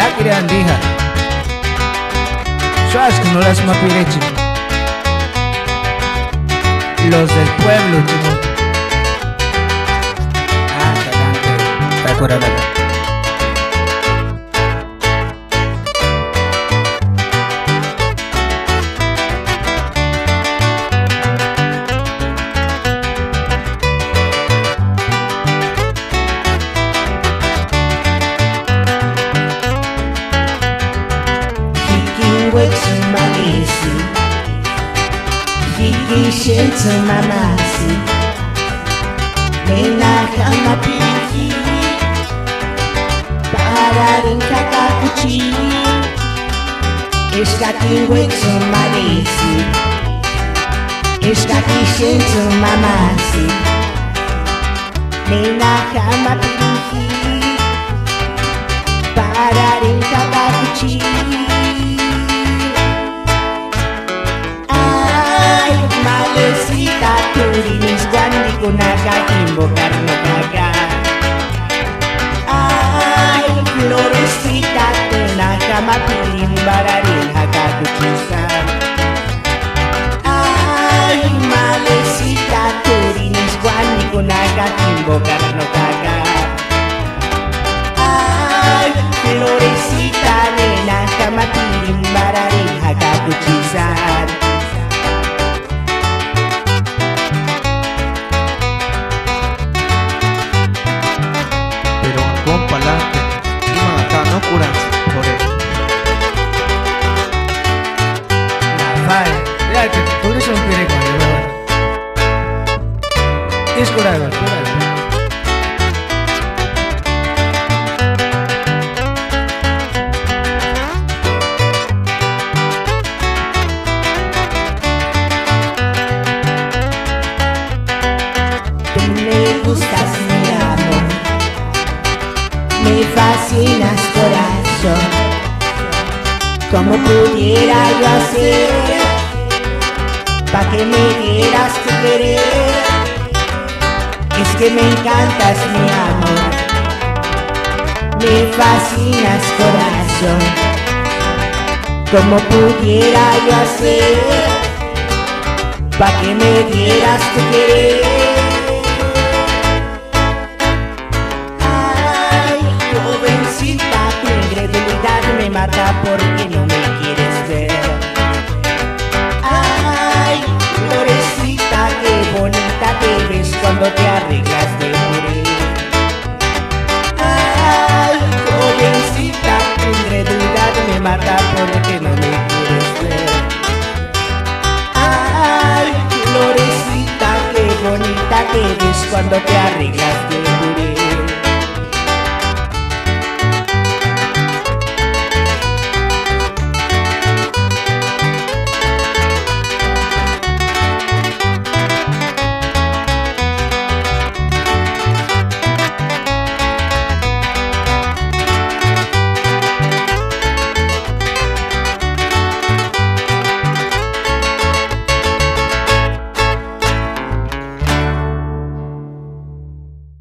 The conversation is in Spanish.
la querandija. Suas que no las mapirechi. Los del pueblo, chimo. Ah, cagante. Está curada. Hiki shentu mamasi Nena kama piki Pararin kakakuchi Eshkatingwetsu malisi Eshkaki shentu mamasi Nena kama piki Pararin kakakuchi Malecita, turinis guandi kunaga invocar no caga. Ay, florecita, tenaga mapilim bararin hagakuchisa. Ay, malecita, turinis guandi kunaga invocar no caga. Ay, florecita, tenaga mapilim bararin hagakuchisa. Palante, y mata no curas por él. La falla, ya que por eso un pire con el es curado, curado. Tú me gustas, mi amor. Me fascinas, corazón. ¿Cómo pudiera yo hacer pa' que me dieras tu querer? Es que me encantas, mi amor. Me fascinas, corazón. ¿Cómo pudiera yo hacer pa' que me dieras tu querer? Tu incredulidad me mata porque no me quieres ver. Ay, florecita, qué bonita te ves cuando te arreglas de puré. Ay, jovencita, tu incredulidad me mata porque no me quieres ver. Ay, florecita, qué bonita te ves cuando te arreglas de puré.